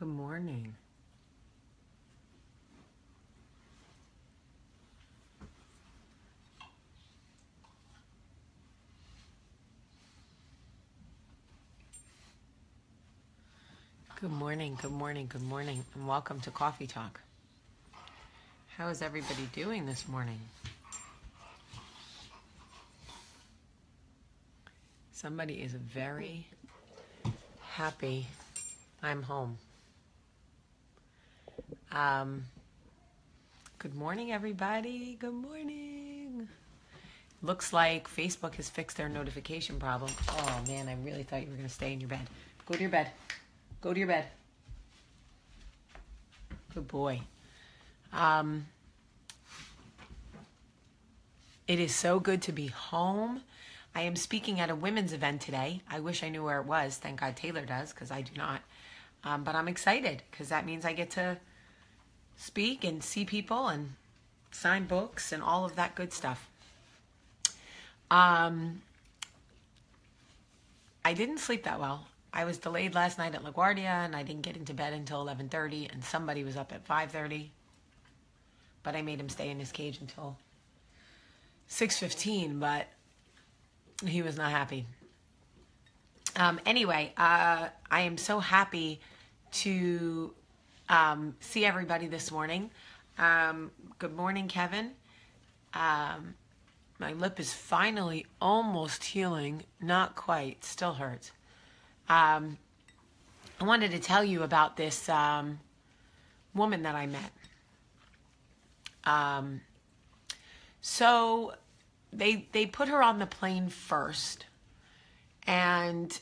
Good morning. Good morning, good morning, good morning, and welcome to Coffee Talk. How is everybody doing this morning? Somebody is very happy I'm home. Good morning, everybody. Good morning. Looks like Facebook has fixed their notification problem. Oh, man, I really thought you were going to stay in your bed. Go to your bed. Go to your bed. Good boy. It is so good to be home. I am speaking at a women's event today. I wish I knew where it was. Thank God Taylor does, because I do not. But I'm excited, because that means I get to speak and see people and sign books and all of that good stuff. I didn't sleep that well. I was delayed last night at LaGuardia, and I didn't get into bed until 11:30, and somebody was up at 5:30. But I made him stay in his cage until 6:15, but he was not happy. Anyway, I am so happy to see everybody this morning. Good morning, Kevin. My lip is finally almost healing. Not quite. Still hurts. I wanted to tell you about this woman that I met. So they put her on the plane first, and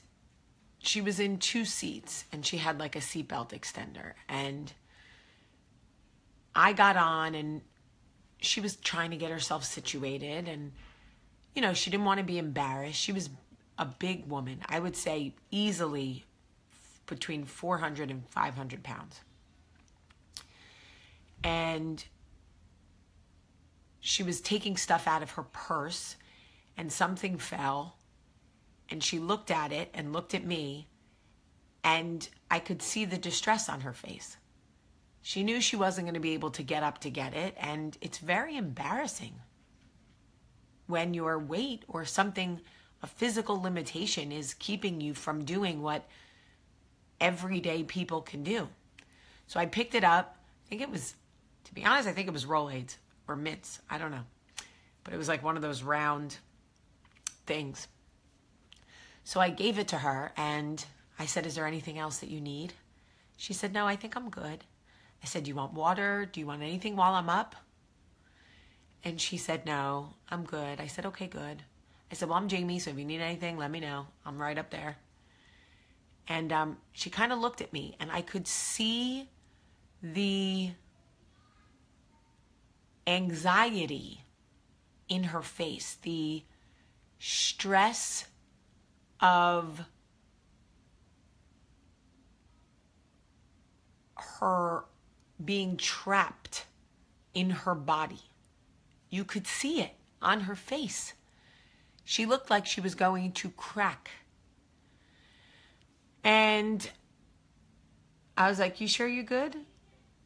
she was in 2 seats, and she had like a seatbelt extender. And I got on, and she was trying to get herself situated, and you know, she didn't want to be embarrassed. She was a big woman. I would say easily between 400 and 500 pounds. And she was taking stuff out of her purse, and something fell, and she looked at it and looked at me, and I could see the distress on her face. She knew she wasn't going to be able to get up to get it, and it's very embarrassing when your weight or something, a physical limitation, is keeping you from doing what everyday people can do. So I picked it up. I think it was, to be honest, I think it was Rolaids or Mints. I don't know. But it was like one of those round things. So I gave it to her, and I said, "Is there anything else that you need?" She said, "No, I think I'm good." I said, "Do you want water? Do you want anything while I'm up?" And she said, "No, I'm good." I said, "Okay, good." I said, "Well, I'm Jamie, so if you need anything, let me know. I'm right up there." And she kind of looked at me, and I could see the anxiety in her face, the stress of her being trapped in her body. You could see it on her face. She looked like she was going to crack. And I was like, "You sure you're good?"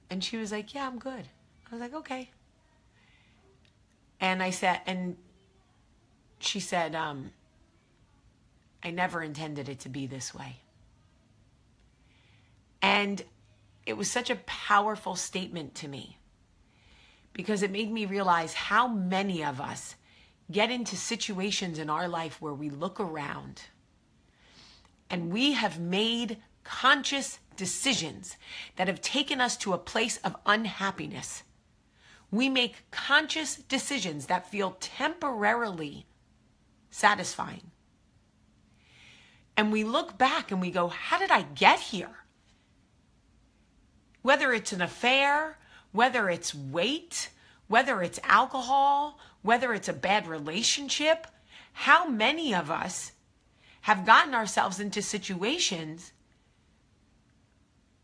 And she was like, "Yeah, I'm good." I was like, "Okay." And I said, and she said, "I never intended it to be this way." And it was such a powerful statement to me, because it made me realize how many of us get into situations in our life where we look around and we have made conscious decisions that have taken us to a place of unhappiness. We make conscious decisions that feel temporarily satisfying. And we look back and we go, how did I get here? Whether it's an affair, whether it's weight, whether it's alcohol, whether it's a bad relationship, how many of us have gotten ourselves into situations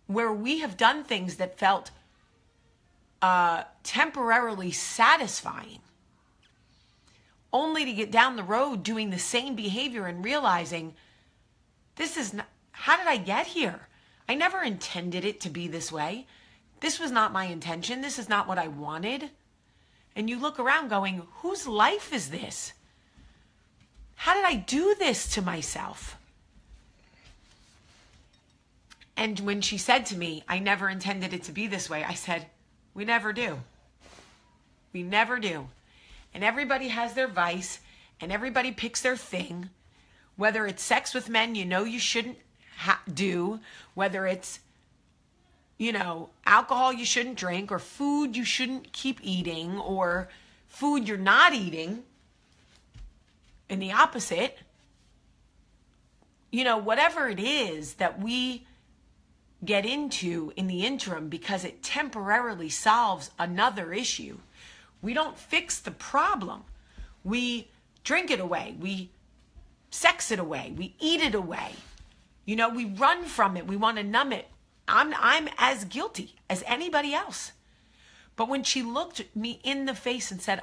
where we have done things that felt temporarily satisfying, only to get down the road doing the same behavior and realizing, this is not, how did I get here? I never intended it to be this way. This was not my intention. This is not what I wanted. And you look around going, whose life is this? How did I do this to myself? And when she said to me, I never intended it to be this way, I said, we never do. We never do. And everybody has their vice, and everybody picks their thing. Whether it's sex with men you know you shouldn't do, whether it's, alcohol you shouldn't drink, or food you shouldn't keep eating, or food you're not eating, and the opposite, whatever it is that we get into in the interim because it temporarily solves another issue. We don't fix the problem. We drink it away. We sex it away. We eat it away. We run from it. We want to numb it. I'm as guilty as anybody else. But when she looked me in the face and said,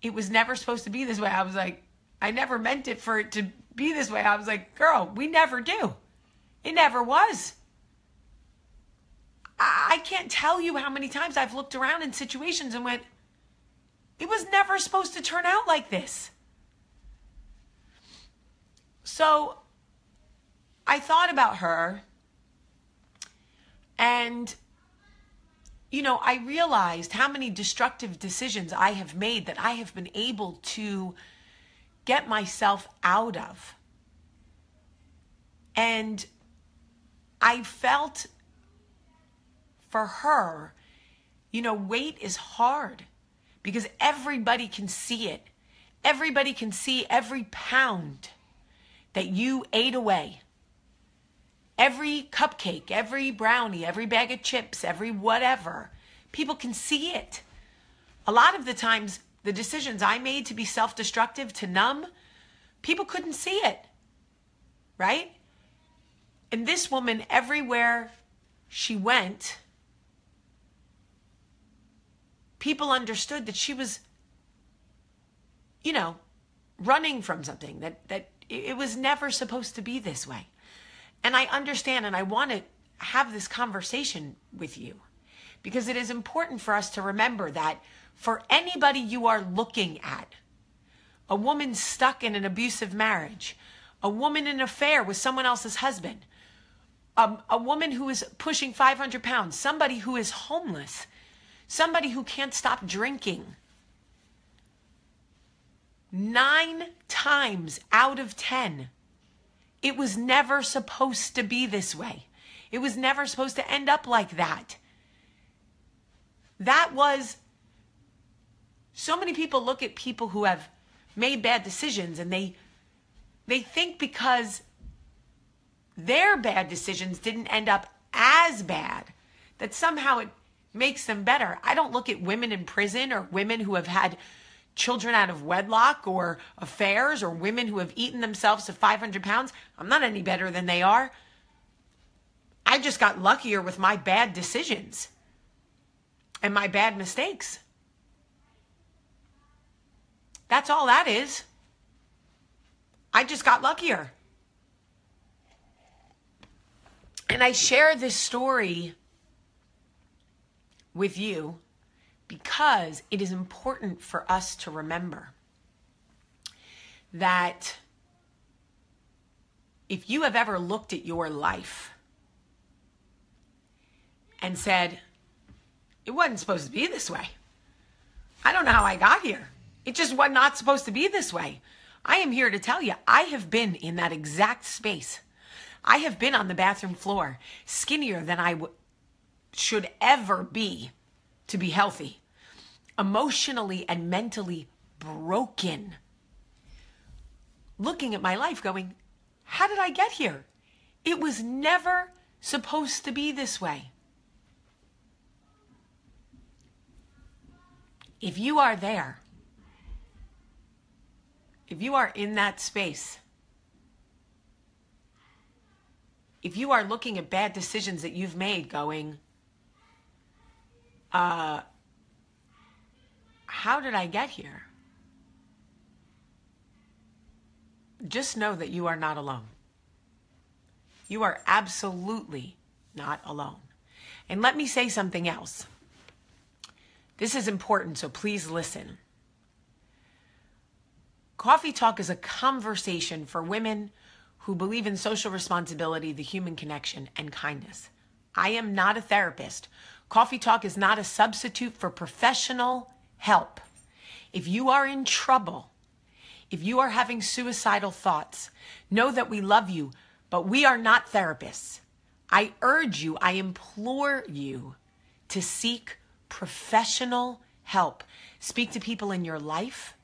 it was never supposed to be this way, I was like, I never meant it for it to be this way. I was like, girl, we never do. It never was. I can't tell you how many times I've looked around in situations and went, it was never supposed to turn out like this. So I thought about her, and, I realized how many destructive decisions I have made that I have been able to get myself out of. And I felt for her, weight is hard because everybody can see it. Everybody can see every pound that you ate away. Every cupcake, every brownie, every bag of chips, every whatever. People can see it. A lot of the times, the decisions I made to be self-destructive, to numb, people couldn't see it, right? And this woman, everywhere she went, people understood that she was, running from something, that it was never supposed to be this way. And I understand, and I want to have this conversation with you because it is important for us to remember that for anybody you are looking at, a woman stuck in an abusive marriage, a woman in an affair with someone else's husband, a woman who is pushing 500 pounds, somebody who is homeless, somebody who can't stop drinking. 9 times out of 10, it was never supposed to be this way. It was never supposed to end up like that. That was, so many people look at people who have made bad decisions and they think because their bad decisions didn't end up as bad, that somehow it makes them better. I don't look at women in prison or women who have had children out of wedlock or affairs or women who have eaten themselves to 500 pounds. I'm not any better than they are. I just got luckier with my bad decisions and my bad mistakes. That's all that is. I just got luckier. And I share this story with you because it is important for us to remember that if you have ever looked at your life and said, it wasn't supposed to be this way. I don't know how I got here. It just was not supposed to be this way. I am here to tell you, I have been in that exact space. I have been on the bathroom floor, skinnier than I should ever be to be healthy, emotionally and mentally broken, looking at my life going, how did I get here? It was never supposed to be this way. If you are there, if you are in that space, if you are looking at bad decisions that you've made going, how did I get here? Just know that you are not alone. You are absolutely not alone. And let me say something else. This is important, so please listen. Coffee Talk is a conversation for women who believe in social responsibility, the human connection, and kindness. I am not a therapist. Coffee Talk is not a substitute for professional help. If you are in trouble, if you are having suicidal thoughts, know that we love you, but we are not therapists. I urge you, I implore you to seek professional help. Speak to people in your life.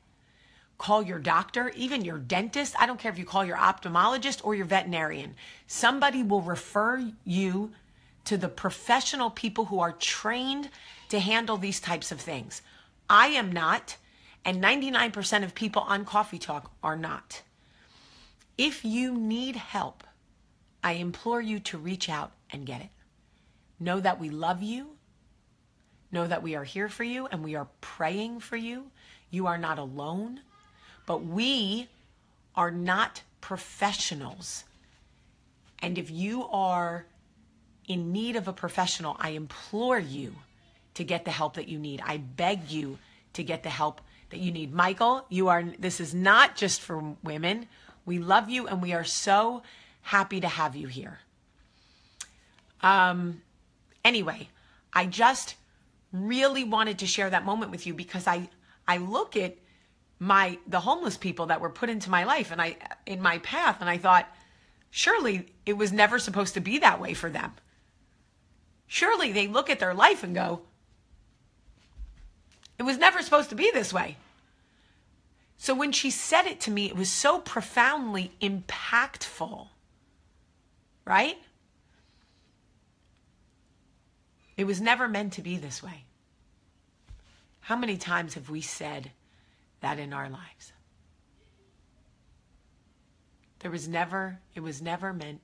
Call your doctor, even your dentist. I don't care if you call your ophthalmologist or your veterinarian. Somebody will refer you to the professional people who are trained to handle these types of things. I am not, and 99% of people on Coffee Talk are not. If you need help, I implore you to reach out and get it. Know that we love you. Know that we are here for you and we are praying for you. You are not alone. But we are not professionals. And if you are in need of a professional, I implore you to get the help that you need. I beg you to get the help that you need. Michael, this is not just for women. We love you and we are so happy to have you here. Anyway, I just really wanted to share that moment with you because I look at the homeless people that were put into my life and in my path, and I thought, surely it was never supposed to be that way for them. Surely they look at their life and go, it was never supposed to be this way. So when she said it to me, it was so profoundly impactful, right? It was never meant to be this way. How many times have we said that in our lives? It was never meant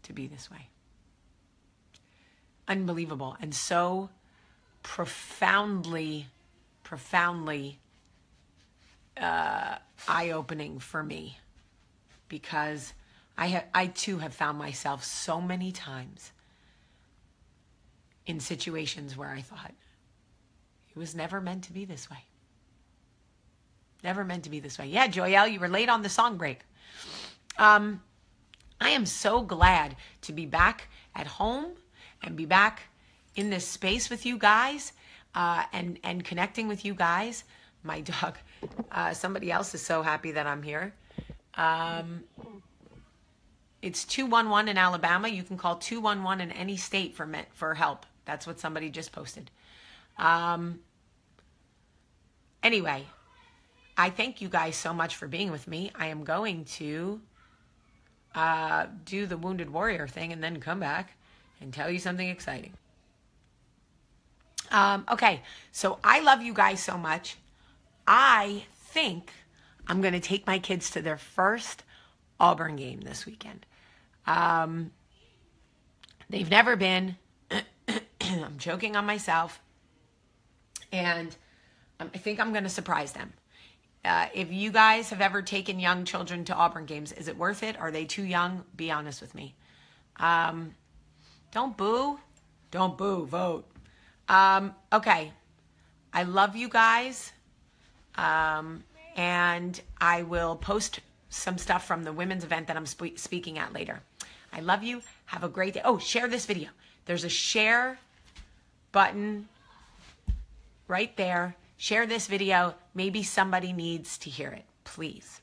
to be this way. Unbelievable and so profoundly eye-opening for me, because I too have found myself so many times in situations where I thought it was never meant to be this way. Never meant to be this way. Yeah, Joelle, you were late on the song break. I am so glad to be back at home and be back in this space with you guys and connecting with you guys. My dog, somebody else is so happy that I'm here. It's 211 in Alabama. You can call 211 in any state for help. That's what somebody just posted. Anyway, I thank you guys so much for being with me. I am going to do the Wounded Warrior thing and then come back and tell you something exciting. Okay, so I love you guys so much. I think I'm going to take my kids to their first Auburn game this weekend. They've never been. I'm joking on myself. And I think I'm going to surprise them. If you guys have ever taken young children to Auburn games, is it worth it? Are they too young? Be honest with me. Don't boo. Don't boo. Vote. Okay. I love you guys. And I will post some stuff from the women's event that I'm speaking at later. I love you. Have a great day. Oh, share this video. There's a share button right there. Share this video. Maybe somebody needs to hear it. Please.